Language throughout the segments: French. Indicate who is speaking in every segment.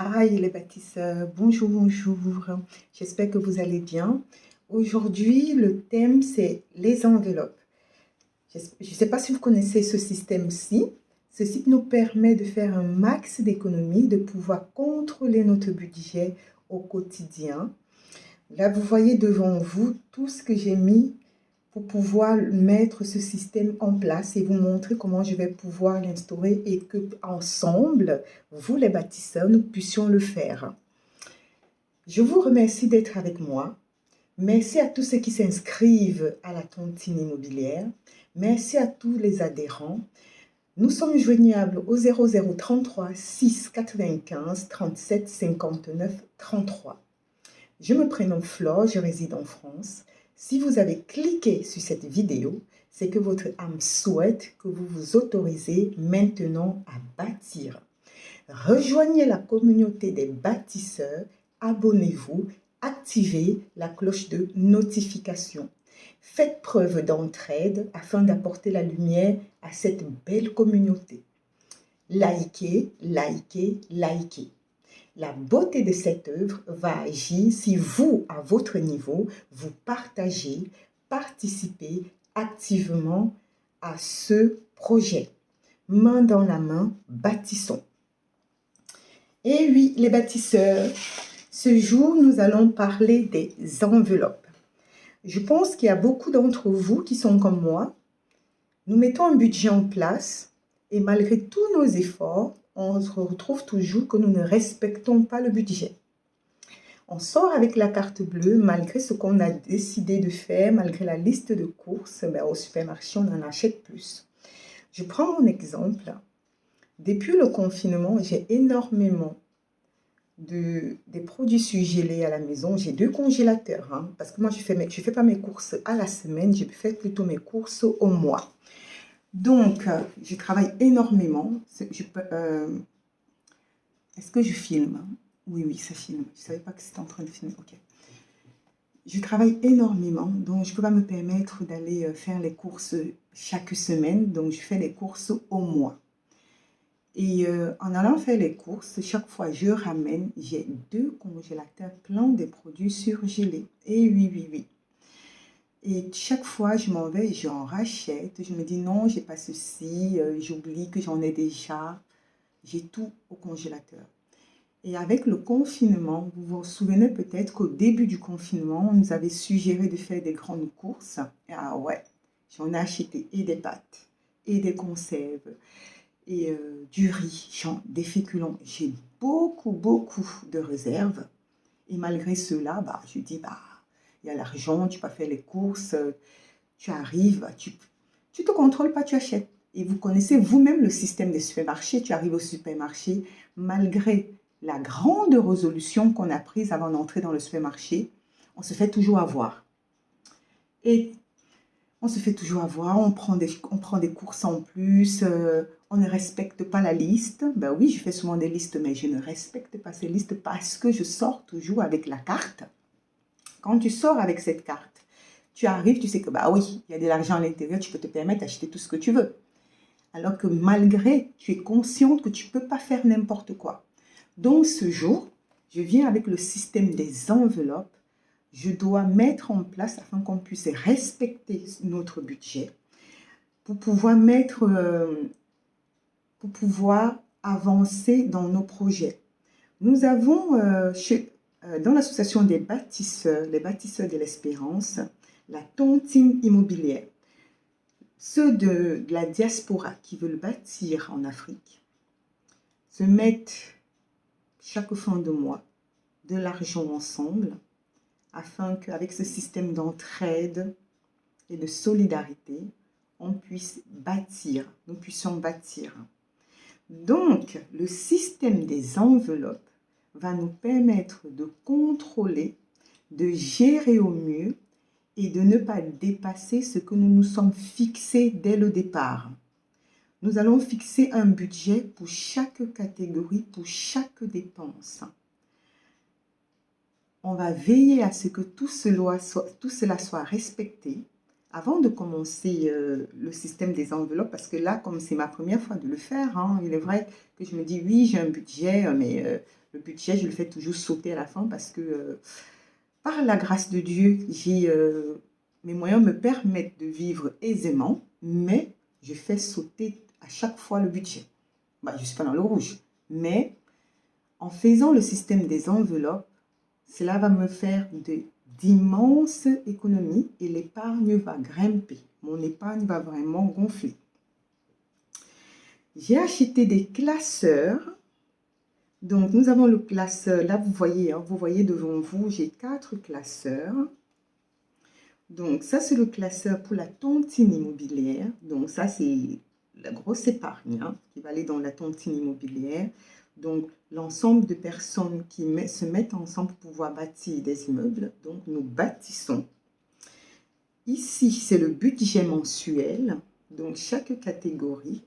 Speaker 1: Hi les bâtisseurs, bonjour, bonjour. J'espère que vous allez bien. Aujourd'hui, le thème, c'est les enveloppes. Je ne sais pas si vous connaissez ce système-ci. Ceci nous permet de faire un max d'économies, de pouvoir contrôler notre budget au quotidien. Là, vous voyez devant vous tout ce que j'ai mis pour pouvoir mettre ce système en place et vous montrer comment je vais pouvoir l'instaurer et que ensemble, vous les bâtisseurs, nous puissions le faire. Je vous remercie d'être avec moi. Merci à tous ceux qui s'inscrivent à la tontine immobilière. Merci à tous les adhérents. Nous sommes joignables au 0033 6 95 37 59 33. Je me prénomme Flore, je réside en France. Si vous avez cliqué sur cette vidéo, c'est que votre âme souhaite que vous vous autorisez maintenant à bâtir. Rejoignez la communauté des bâtisseurs, abonnez-vous, activez la cloche de notification. Faites preuve d'entraide afin d'apporter la lumière à cette belle communauté. Likez, likez, likez. La beauté de cette œuvre va agir si vous, à votre niveau, vous partagez, participez activement à ce projet. Main dans la main, bâtissons. Et oui, les bâtisseurs, ce jour, nous allons parler des enveloppes. Je pense qu'il y a beaucoup d'entre vous qui sont comme moi. Nous mettons un budget en place et malgré tous nos efforts, on se retrouve toujours que nous ne respectons pas le budget. On sort avec la carte bleue malgré ce qu'on a décidé de faire, malgré la liste de courses, au supermarché, on en achète plus. Je prends mon exemple. Depuis le confinement, j'ai énormément des produits surgelés à la maison. J'ai 2 congélateurs, parce que moi, je fais pas mes courses à la semaine, je fais plutôt mes courses au mois. Donc, je travaille énormément. Est-ce que je filme? Oui, ça filme. Je ne savais pas que c'était en train de filmer. Ok. Je travaille énormément, donc je ne peux pas me permettre d'aller faire les courses chaque semaine. Donc, je fais les courses au mois. Et en allant faire les courses, chaque fois je ramène, j'ai 2 congélateurs pleins de produits surgelés. Et oui. Et chaque fois, je m'en vais, j'en rachète. Je me dis non, j'ai pas ceci, j'oublie que j'en ai déjà. J'ai tout au congélateur. Et avec le confinement, vous vous souvenez peut-être qu'au début du confinement, on nous avait suggéré de faire des grandes courses. Ah ouais, j'en ai acheté et des pâtes, et des conserves, et du riz, des féculents. J'ai beaucoup de réserves. Et malgré cela, je dis, il y a l'argent, tu peux faire les courses, tu arrives, tu te contrôles pas, tu achètes. Et vous connaissez vous-même le système des supermarchés. Tu arrives au supermarché, malgré la grande résolution qu'on a prise avant d'entrer dans le supermarché, on se fait toujours avoir. Et on se fait toujours avoir, on prend des courses en plus, on ne respecte pas la liste. Ben oui, je fais souvent des listes, mais je ne respecte pas ces listes parce que je sors toujours avec la carte. Quand tu sors avec cette carte, tu arrives, tu sais que oui, il y a de l'argent à l'intérieur, tu peux te permettre d'acheter tout ce que tu veux. Alors que malgré, tu es consciente que tu ne peux pas faire n'importe quoi. Donc ce jour, je viens avec le système des enveloppes. Je dois mettre en place afin qu'on puisse respecter notre budget pour pouvoir avancer dans nos projets. Nous avons dans l'association des bâtisseurs, les bâtisseurs de l'espérance, la tontine immobilière. Ceux de la diaspora qui veulent bâtir en Afrique se mettent chaque fin de mois de l'argent ensemble afin qu'avec ce système d'entraide et de solidarité, on puisse bâtir, nous puissions bâtir. Donc, le système des enveloppes va nous permettre de contrôler, de gérer au mieux et de ne pas dépasser ce que nous nous sommes fixés dès le départ. Nous allons fixer un budget pour chaque catégorie, pour chaque dépense. On va veiller à ce que tout cela soit respecté avant de commencer le système des enveloppes, parce que là, comme c'est ma première fois de le faire, hein, il est vrai que je me dis, oui, j'ai un budget, mais le budget, je le fais toujours sauter à la fin parce que par la grâce de Dieu, mes moyens me permettent de vivre aisément, mais je fais sauter à chaque fois le budget. Bah, je ne suis pas dans le rouge, mais en faisant le système des enveloppes, cela va me faire d'immenses économies et l'épargne va grimper. Mon épargne va vraiment gonfler. J'ai acheté des classeurs. Donc, nous avons le classeur. Là, vous voyez devant vous, j'ai 4 classeurs. Donc, ça, c'est le classeur pour la tontine immobilière. Donc, ça, c'est la grosse épargne qui va aller dans la tontine immobilière. Donc, l'ensemble de personnes qui se mettent ensemble pour pouvoir bâtir des immeubles. Donc, nous bâtissons. Ici, c'est le budget mensuel. Donc, chaque catégorie,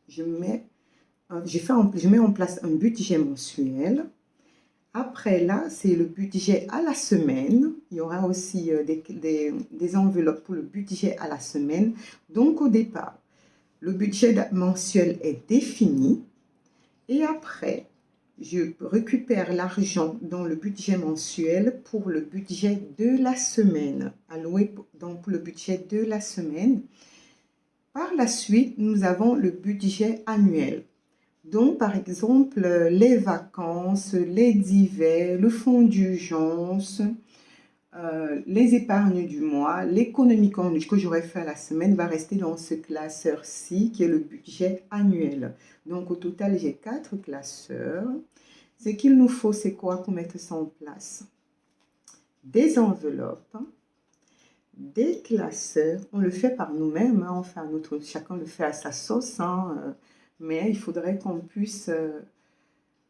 Speaker 1: je mets en place un budget mensuel. Après, là, c'est le budget à la semaine. Il y aura aussi des enveloppes pour le budget à la semaine. Donc, au départ, le budget mensuel est défini. Et après, je récupère l'argent dans le budget mensuel pour le budget de la semaine, alloué donc pour le budget de la semaine. Par la suite, nous avons le budget annuel. Donc, par exemple, les vacances, les divers, le fonds d'urgence, les épargnes du mois, l'économie que j'aurais fait à la semaine va rester dans ce classeur-ci qui est le budget annuel. Donc, au total, j'ai 4 classeurs. Ce qu'il nous faut, c'est quoi pour mettre ça en place? Des enveloppes, des classeurs. On le fait par nous-mêmes, hein, chacun le fait à sa sauce, hein, mais il faudrait qu'on puisse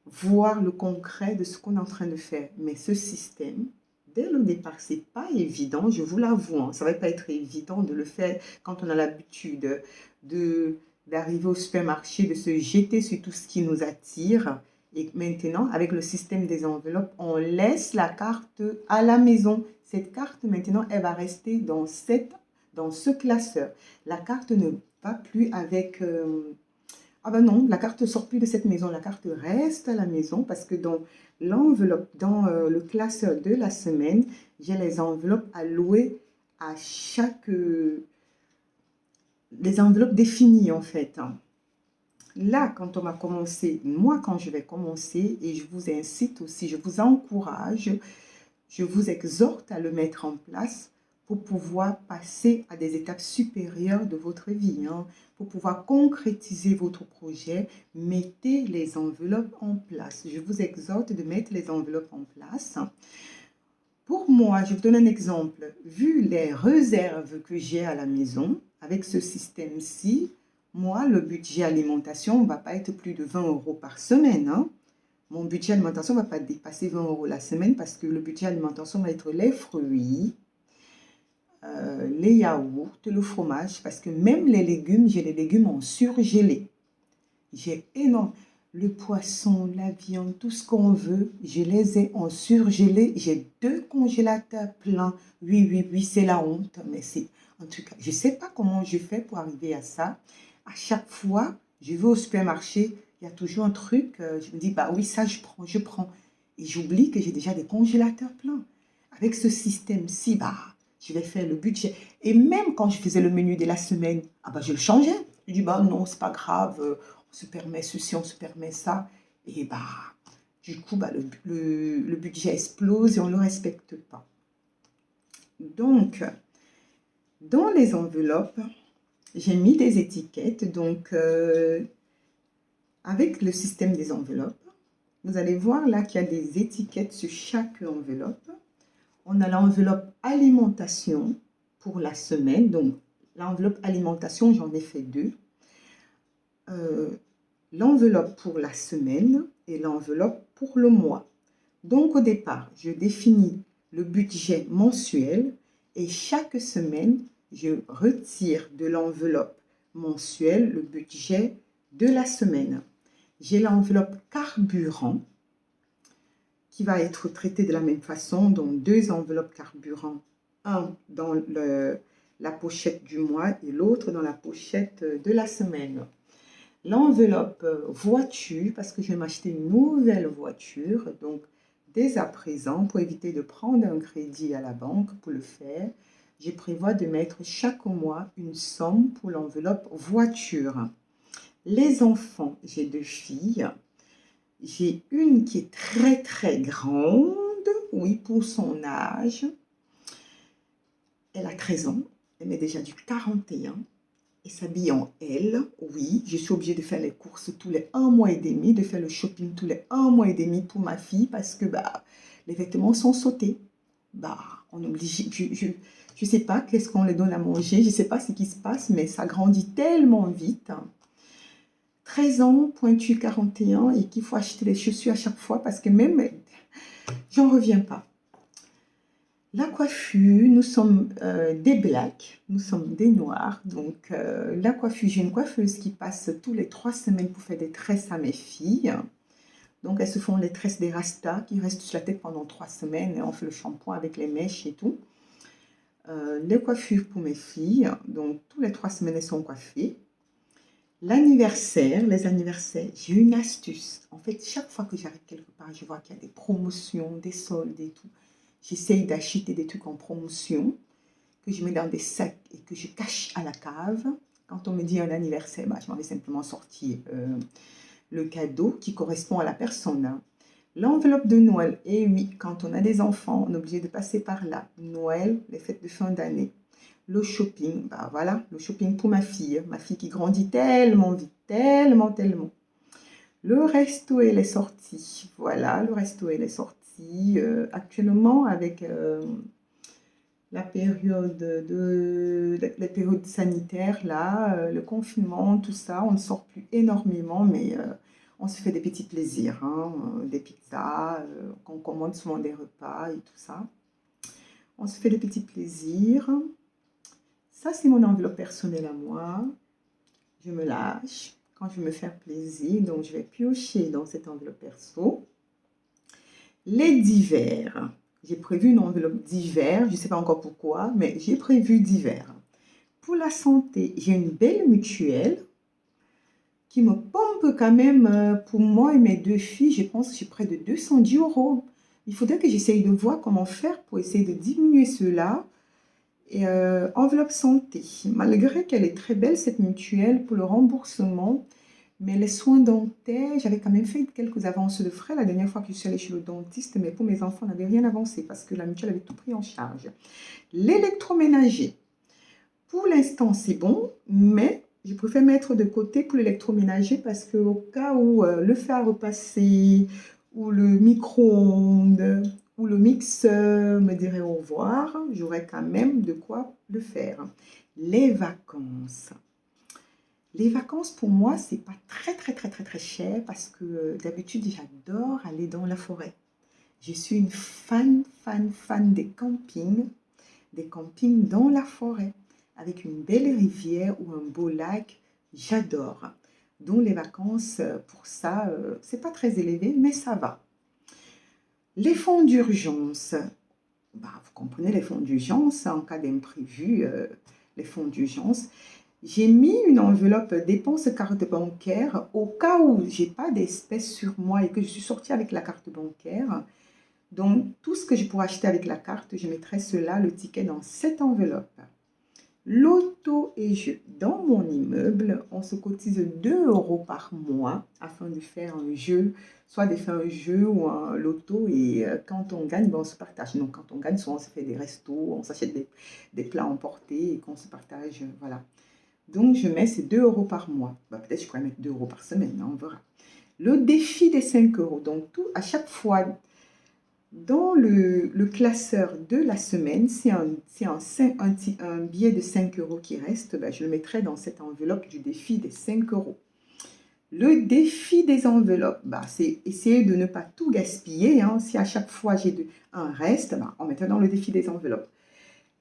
Speaker 1: voir le concret de ce qu'on est en train de faire. Mais ce système, dès le départ, c'est pas évident, je vous l'avoue, hein, ça va pas être évident de le faire quand on a l'habitude d'arriver au supermarché, de se jeter sur tout ce qui nous attire. Et maintenant, avec le système des enveloppes, on laisse la carte à la maison. Cette carte, maintenant, elle va rester dans ce classeur. La carte ne va plus avec... Ah ben non, la carte ne sort plus de cette maison. La carte reste à la maison parce que dans l'enveloppe, dans le classeur de la semaine, j'ai les enveloppes allouées à des enveloppes définies en fait. Là, quand on va commencer, moi quand je vais commencer, et je vous incite aussi, je vous encourage, je vous exhorte à le mettre en place pour pouvoir passer à des étapes supérieures de votre vie, hein. Pour pouvoir concrétiser votre projet, mettez les enveloppes en place. Je vous exhorte de mettre les enveloppes en place. Pour moi, je vous donne un exemple. Vu les réserves que j'ai à la maison, avec ce système-ci, moi, le budget alimentation ne va pas être plus de 20 € par semaine, hein. Mon budget alimentation ne va pas dépasser 20 € la semaine parce que le budget alimentation va être les fruits, les yaourts, le fromage, parce que même les légumes, j'ai des légumes en surgelé. J'ai énorme. Le poisson, la viande, tout ce qu'on veut, je les ai en surgelé. J'ai 2 congélateurs pleins. Oui, oui, oui, c'est la honte. Mais c'est, en tout cas, je ne sais pas comment je fais pour arriver à ça. À chaque fois, je vais au supermarché, il y a toujours un truc, je me dis, bah oui, ça, je prends. Et j'oublie que j'ai déjà des congélateurs pleins. Avec ce système-ci, bah, je vais faire le budget. Et même quand je faisais le menu de la semaine, ah bah, je le changeais. Je dis, bah non, c'est pas grave, on se permet ceci, on se permet ça. Et bah, du coup, bah, le budget explose et on ne le respecte pas. Donc, dans les enveloppes, j'ai mis des étiquettes. Donc, avec le système des enveloppes, vous allez voir là qu'il y a des étiquettes sur chaque enveloppe. On a l'enveloppe alimentation pour la semaine. Donc, l'enveloppe alimentation, j'en ai fait 2. L'enveloppe pour la semaine et l'enveloppe pour le mois. Donc, au départ, je définis le budget mensuel et chaque semaine, je retire de l'enveloppe mensuelle le budget de la semaine. J'ai l'enveloppe carburant qui va être traitée de la même façon, donc 2 enveloppes carburant, un dans la pochette du mois et l'autre dans la pochette de la semaine. L'enveloppe voiture, parce que je vais m'acheter une nouvelle voiture, donc dès à présent, pour éviter de prendre un crédit à la banque pour le faire, je prévois de mettre chaque mois une somme pour l'enveloppe voiture. Les enfants, j'ai 2 filles. J'ai une qui est très très grande, oui, pour son âge. Elle a 13 ans, elle met déjà du 41 et s'habille en L. Oui, je suis obligée de faire les courses tous les 1 mois et demi, de faire le shopping tous les 1 mois et demi pour ma fille parce que les vêtements sont sautés. On oblige, je sais pas qu'est-ce qu'on les donne à manger, je sais pas ce qui se passe, mais ça grandit tellement vite. 13 ans, pointu 41 et qu'il faut acheter les chaussures à chaque fois parce que même, j'en reviens pas. La coiffure, nous sommes des blacks, nous sommes des noirs. Donc, la coiffure, j'ai une coiffeuse qui passe tous les 3 semaines pour faire des tresses à mes filles. Donc, elles se font les tresses des rastas qui restent sur la tête pendant 3 semaines. Et on fait le shampoing avec les mèches et tout. Les coiffures pour mes filles. Donc, tous les 3 semaines, elles sont coiffées. L'anniversaire, les anniversaires, j'ai une astuce. En fait, chaque fois que j'arrive quelque part, je vois qu'il y a des promotions, des soldes et tout. J'essaye d'acheter des trucs en promotion que je mets dans des sacs et que je cache à la cave. Quand on me dit un anniversaire, je m'en vais simplement sortir le cadeau qui correspond à la personne. L'enveloppe de Noël, et oui, quand on a des enfants, on est obligé de passer par là. Noël, les fêtes de fin d'année. Le shopping, voilà, le shopping pour ma fille qui grandit tellement vite, tellement. Le resto et les sorties, voilà, le resto et les sorties. Actuellement, avec la période sanitaire, là, le confinement, tout ça, on ne sort plus énormément, mais on se fait des petits plaisirs, des pizzas, on commande souvent des repas et tout ça. On se fait des petits plaisirs. Ça, c'est mon enveloppe personnelle à moi. Je me lâche quand je veux me faire plaisir, donc je vais piocher dans cette enveloppe perso. Les divers. J'ai prévu une enveloppe divers, je ne sais pas encore pourquoi, mais j'ai prévu divers. Pour la santé, j'ai une belle mutuelle qui me pompe quand même, pour moi et mes 2 filles, je pense que j'ai près de 210 €. Il faudrait que j'essaye de voir comment faire pour essayer de diminuer cela. Et enveloppe santé, malgré qu'elle est très belle cette mutuelle pour le remboursement, mais les soins dentaires, j'avais quand même fait quelques avances de frais la dernière fois que je suis allée chez le dentiste, mais pour mes enfants, on n'avait rien avancé parce que la mutuelle avait tout pris en charge. L'électroménager, pour l'instant c'est bon, mais je préfère mettre de côté pour l'électroménager parce qu'au cas où le fer à repasser ou le micro-ondes ou le mixeur me dirait au revoir, j'aurais quand même de quoi le faire. Les vacances. Les vacances, pour moi, c'est pas très cher parce que d'habitude, j'adore aller dans la forêt. Je suis une fan des campings dans la forêt, avec une belle rivière ou un beau lac. J'adore. Donc, les vacances, pour ça, c'est pas très élevé, mais ça va. Les fonds d'urgence. Vous comprenez, les fonds d'urgence, en cas d'imprévu, les fonds d'urgence. J'ai mis une enveloppe dépenses carte bancaire au cas où j'ai pas d'espèces sur moi et que je suis sortie avec la carte bancaire. Donc, tout ce que je pourrais acheter avec la carte, je mettrai cela, le ticket, dans cette enveloppe. Loto et jeux. Dans mon immeuble, on se cotise 2 € par mois afin de faire un jeu, soit de faire un jeu ou un loto. Et quand on gagne, on se partage. Donc, quand on gagne, souvent on se fait des restos, on s'achète des plats emportés et qu'on se partage. Voilà. Donc, je mets ces 2 € par mois. Peut-être je pourrais mettre 2 € par semaine, on verra. Le défi des 5 €. Donc, tout, à chaque fois, dans le classeur de la semaine, c'est un billet de 5 € qui reste, je le mettrai dans cette enveloppe du défi des 5 €. Le défi des enveloppes, c'est essayer de ne pas tout gaspiller. Si à chaque fois j'ai un reste, on mettrait dans le défi des enveloppes.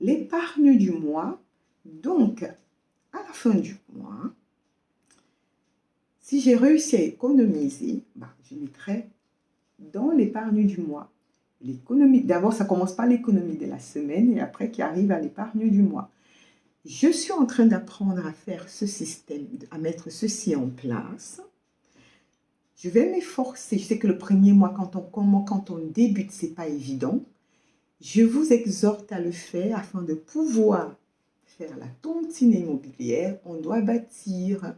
Speaker 1: L'épargne du mois, donc à la fin du mois, si j'ai réussi à économiser, je mettrai dans l'épargne du mois. L'économie, d'abord, ça commence par l'économie de la semaine et après qui arrive à l'épargne du mois. Je suis en train d'apprendre à faire ce système, à mettre ceci en place. Je vais m'efforcer. Je sais que le premier mois, quand on débute, ce n'est pas évident. Je vous exhorte à le faire afin de pouvoir faire la tontine immobilière. On doit bâtir.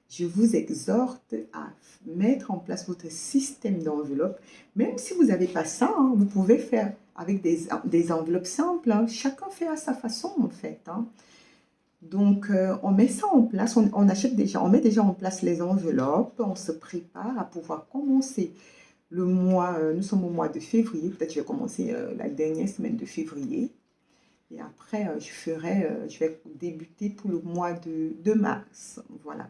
Speaker 1: Je vous exhorte à mettre en place votre système d'enveloppe. Même si vous n'avez pas ça, hein, vous pouvez faire avec des enveloppes simples. Hein. Chacun fait à sa façon, en fait. Hein. Donc, on met ça en place, on achète déjà, on met déjà en place les enveloppes, on se prépare à pouvoir commencer le mois, nous sommes au mois de février, peut-être je vais commencer la dernière semaine de février. Et après, je vais débuter pour le mois de mars. Voilà.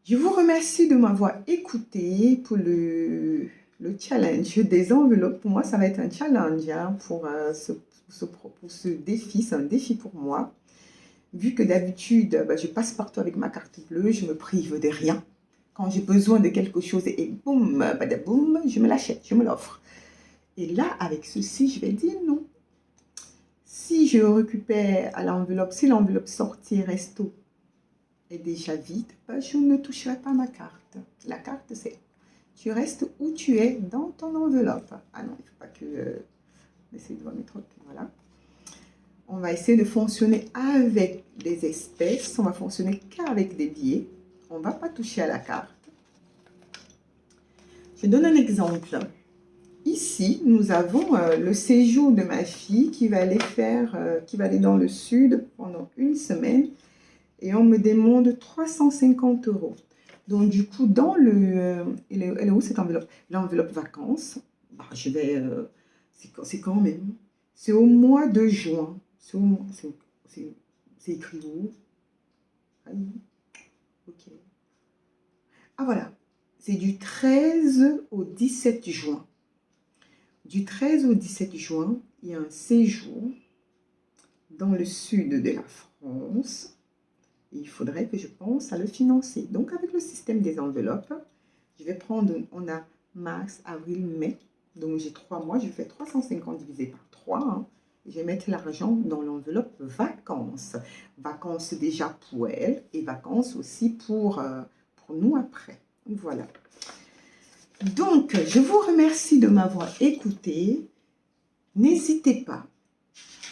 Speaker 1: Je vous remercie de m'avoir écouté pour le challenge des enveloppes. Pour moi, ça va être un challenge hein, pour ce défi. C'est un défi pour moi. Vu que d'habitude, je passe partout avec ma carte bleue, je me prive de rien. Quand j'ai besoin de quelque chose et boum, badaboum, je me l'achète, je me l'offre. Et là, avec ceci, je vais dire non. Si je récupère à l'enveloppe, si l'enveloppe sortie resto est déjà vide, je ne toucherai pas ma carte. La carte, c'est tu restes où tu es dans ton enveloppe. Ah non, il ne faut pas que... essayer de voir mes trucs, voilà. On va essayer de fonctionner avec des espèces. On va fonctionner qu'avec des billets. On ne va pas toucher à la carte. Je donne un exemple. Ici, nous avons le séjour de ma fille qui va aller dans le sud pendant une semaine. Et on me demande 350 €. Donc, du coup, dans elle est où cette enveloppe? L'enveloppe vacances. Je vais... c'est quand même? C'est au mois de juin. C'est écrit où? Ok. Ah voilà. C'est du 13 au 17 juin. Du 13 au 17 juin, il y a un séjour dans le sud de la France. Il faudrait que je pense à le financer. Donc, avec le système des enveloppes, je vais prendre, on a mars, avril, mai. Donc, j'ai 3 mois, je fais 350 divisé par 3. Hein. Je vais mettre l'argent dans l'enveloppe vacances. Vacances déjà pour elle et vacances aussi pour nous après. Voilà. Donc, je vous remercie de m'avoir écouté. N'hésitez pas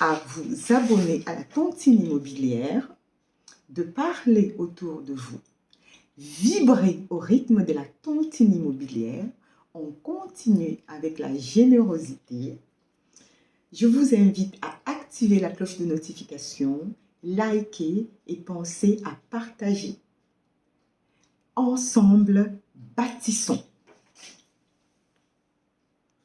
Speaker 1: à vous abonner à la tontine immobilière, de parler autour de vous, vibrer au rythme de la tontine immobilière, on continue avec la générosité. Je vous invite à activer la cloche de notification, liker et penser à partager. Ensemble, bâtissons.